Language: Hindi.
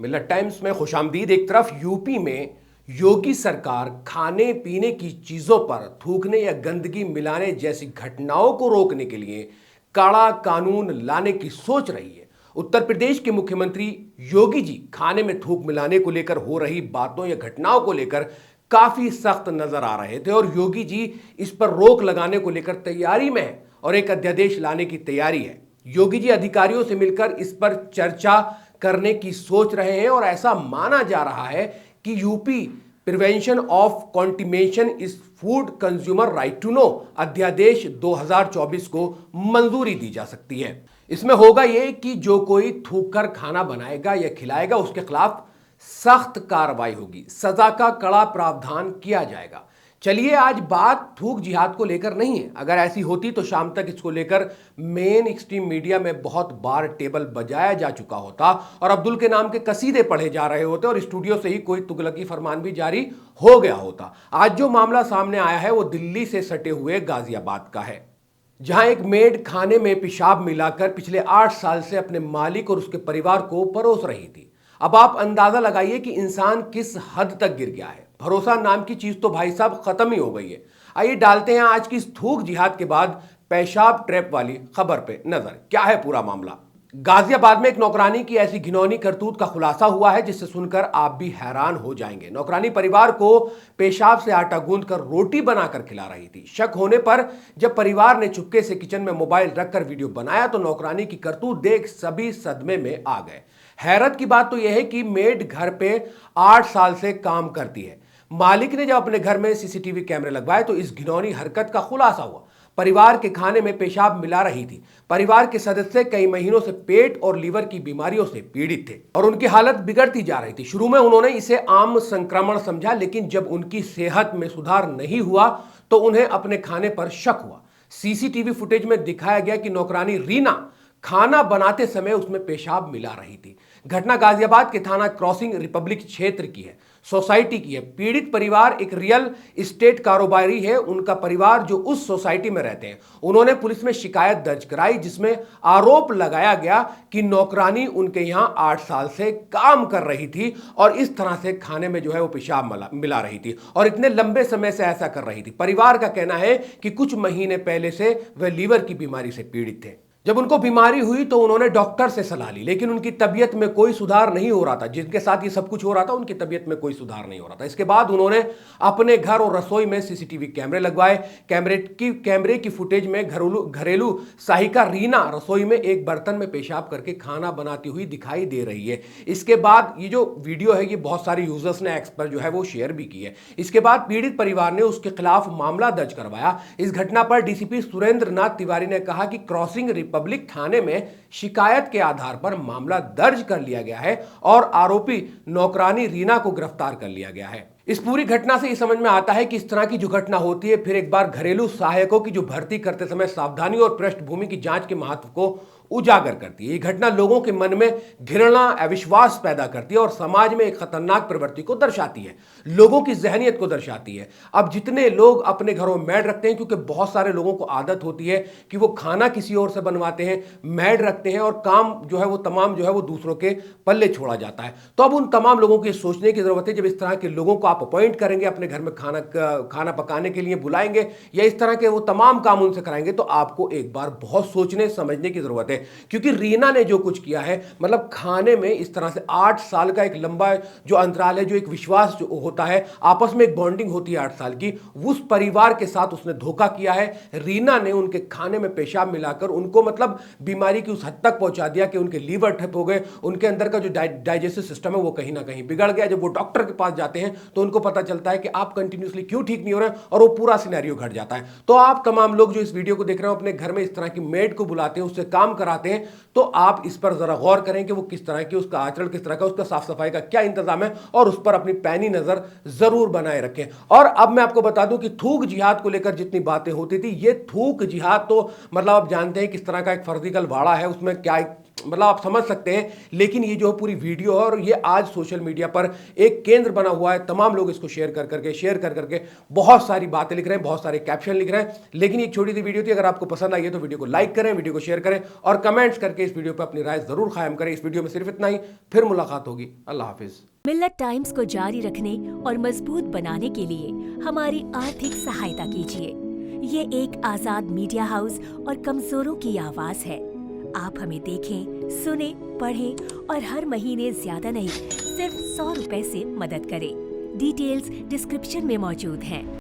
मिल्लत टाइम्स में खुशामदीद। एक तरफ यूपी में योगी सरकार खाने पीने की चीजों पर थूकने या गंदगी मिलाने जैसी घटनाओं को रोकने के लिए कड़ा कानून लाने की सोच रही है। उत्तर प्रदेश के मुख्यमंत्री योगी जी खाने में थूक मिलाने को लेकर हो रही बातों या घटनाओं को लेकर काफी सख्त नजर आ रहे थे और योगी जी इस पर रोक लगाने को लेकर तैयारी में है और एक अध्यादेश लाने की तैयारी है। योगी जी अधिकारियों से मिलकर इस पर चर्चा करने की सोच रहे हैं और ऐसा माना जा रहा है कि यूपी प्रिवेंशन ऑफ कॉन्टिमेशन इस food consumer right to know अध्यादेश 2024 को मंजूरी दी जा सकती है। इसमें होगा यह कि जो कोई थूक कर खाना बनाएगा या खिलाएगा उसके खिलाफ सख्त कार्रवाई होगी, सजा का कड़ा प्रावधान किया जाएगा। चलिए, आज बात थूक जिहाद को लेकर नहीं है। अगर ऐसी होती तो शाम तक इसको लेकर मेन स्ट्रीम मीडिया में बहुत बार टेबल बजाया जा चुका होता और अब्दुल के नाम के कसीदे पढ़े जा रहे होते और स्टूडियो से ही कोई तुगलकी फरमान भी जारी हो गया होता। आज जो मामला सामने आया है वो दिल्ली से सटे हुए गाजियाबाद का है, जहां एक मेड खाने में पेशाब मिलाकर पिछले 8 साल से अपने मालिक और उसके परिवार को परोस रही थी। अब आप अंदाजा लगाइए कि इंसान किस हद तक गिर गया है। भरोसा नाम की चीज तो भाई साहब खत्म ही हो गई है। आइए डालते हैं आज की इस थूक जिहाद के बाद पेशाब ट्रैप वाली खबर पे नजर। क्या है पूरा मामला? गाजियाबाद में एक नौकरानी की ऐसी घिनौनी करतूत का खुलासा हुआ है जिससे सुनकर आप भी हैरान हो जाएंगे। नौकरानी परिवार को पेशाब से आटा गूंद कर रोटी बनाकर खिला रही थी। शक होने पर जब परिवार ने चुपके से किचन में मोबाइल रखकर वीडियो बनाया तो नौकरानी की करतूत देख सभी सदमे में आ गए। हैरत की बात तो यह है कि मेड घर पे 8 साल से काम करती है। मालिक ने जब अपने घर में सीसीटीवी कैमरे लगवाए तो इस घिनौनी हरकत का खुलासा हुआ। परिवार के खाने में पेशाब मिला रही थी। परिवार के सदस्य कई महीनों से पेट और लीवर की बीमारियों से पीड़ित थे और उनकी हालत बिगड़ती जा रही थी। शुरू में उन्होंने इसे आम संक्रमण समझा, लेकिन जब उनकी सेहत में सुधार नहीं हुआ तो उन्हें अपने खाने पर शक हुआ। सीसीटीवी फुटेज में दिखाया गया कि नौकरानी रीना खाना बनाते समय उसमें पेशाब मिला रही थी। घटना गाजियाबाद के थाना क्रॉसिंग रिपब्लिक क्षेत्र की है, सोसाइटी की है। पीड़ित परिवार एक रियल एस्टेट कारोबारी है। उनका परिवार जो उस सोसाइटी में रहते हैं, उन्होंने पुलिस में शिकायत दर्ज कराई जिसमें आरोप लगाया गया कि नौकरानी उनके यहां 8 साल से काम कर रही थी और इस तरह से खाने में जो है वो पेशाब मिला रही थी और इतने लंबे समय से ऐसा कर रही थी। परिवार का कहना है कि कुछ महीने पहले से वह लीवर की बीमारी से पीड़ित थे। जब उनको बीमारी हुई तो उन्होंने डॉक्टर से सलाह ली, लेकिन उनकी तबीयत में कोई सुधार नहीं हो रहा था। जिनके साथ ये सब कुछ हो रहा था उनकी तबीयत में कोई सुधार नहीं हो रहा था। इसके बाद उन्होंने अपने घर और रसोई में सीसीटीवी कैमरे लगवाए। कैमरे की फुटेज में घरेलू सहायिका रीना रसोई में एक बर्तन में पेशाब करके खाना बनाती हुई दिखाई दे रही है। इसके बाद ये जो वीडियो है ये बहुत सारे यूजर्स ने एक्स पर जो है वो शेयर भी की है। इसके बाद पीड़ित परिवार ने उसके खिलाफ मामला दर्ज करवाया। इस घटना पर डीसीपी सुरेंद्र नाथ तिवारी ने कहा कि क्रॉसिंग रिपब्लिक थाने में शिकायत के आधार पर मामला दर्ज कर लिया गया है और आरोपी नौकरानी रीना को गिरफ्तार कर लिया गया है। इस पूरी घटना से यह समझ में आता है कि इस तरह की जो घटना होती है फिर एक बार घरेलू सहायकों की जो भर्ती करते समय सावधानी और पृष्ठभूमि की जांच के महत्व को उजागर करती है। ये घटना लोगों के मन में घृणा, अविश्वास पैदा करती है और समाज में एक खतरनाक प्रवृत्ति को दर्शाती है, लोगों की जहनियत को दर्शाती है। अब जितने लोग अपने घरों में मैड रखते हैं, क्योंकि बहुत सारे लोगों को आदत होती है कि वो खाना किसी और से बनवाते हैं, मैड रखते हैं और काम जो है वो तमाम जो है वो दूसरों के पल्ले छोड़ा जाता है। तो अब उन तमाम लोगों की सोचने की जरूरत है, जब इस तरह के लोगों को आप अपॉइंट करेंगे, अपने घर में खाना पकाने के लिए बुलाएंगे या इस तरह के वो तमाम काम उनसे कराएंगे, तो आपको एक बार बहुत सोचने समझने की जरूरत है। क्योंकि रीना ने जो कुछ किया है, मतलब खाने में इस तरह से 8 साल का एक लंबा जो अंतराल है, जो एक विश्वास जो होता है, आपस में एक बॉन्डिंग होती है 8 साल की, उस परिवार के साथ उसने धोखा किया है। रीना ने उनके खाने में पेशाब मिलाकर उनको मतलब बीमारी की उस हद तक पहुंचा दिया कि उनके लीवर ठप हो गए, उनके अंदर का जो डाइजेस्टिव सिस्टम है वो कहीं ना कहीं बिगड़ गया। जब वो डॉक्टर के पास जाते हैं तो उनको पता चलता है कि आप कंटिन्यूसली क्यों ठीक नहीं हो रहे और वो पूरा सिनेरियो घट जाता है। तो आप तमाम लोग जो इस वीडियो को देख रहे हो, अपने घर में इस तरह की मेड को बुलाते हैं, उससे काम कराते हैं, तो आप इस पर जरा गौर करें कि वो किस तरह की, उसका आचरण किस तरह का, उसका साफ सफाई का क्या इंतजाम है और उस पर अपनी पैनी नजर जरूर बनाए रखें। और अब मैं आपको बता दूं कि थूक जिहाद को लेकर जितनी बातें होती थी, ये थूक जिहाद तो मतलब आप जानते हैं किस तरह का एक फर्जिकल वाड़ा है, उसमें क्या मतलब आप समझ सकते हैं। लेकिन ये जो पूरी वीडियो और ये आज सोशल मीडिया पर एक केंद्र बना हुआ है, तमाम लोग इसको शेयर कर करके बहुत सारी बातें लिख रहे हैं, बहुत सारे कैप्शन लिख रहे हैं। लेकिन एक छोटी सी वीडियो थी, अगर आपको पसंद आई है तो वीडियो को लाइक करें, वीडियो को शेयर करें और कमेंट्स करके इस वीडियो पर अपनी राय जरूर कायम करें। इस वीडियो में सिर्फ इतना ही, फिर मुलाकात होगी। अल्लाह हाफिज। मिल्लत टाइम्स को जारी रखने और मजबूत बनाने के लिए हमारी आर्थिक सहायता कीजिए। ये एक आजाद मीडिया हाउस और कमजोरों की आवाज है। आप हमें देखें, सुने, पढ़ें और हर महीने ज्यादा नहीं, सिर्फ 100 रुपए से मदद करें। डिटेल्स डिस्क्रिप्शन में मौजूद हैं।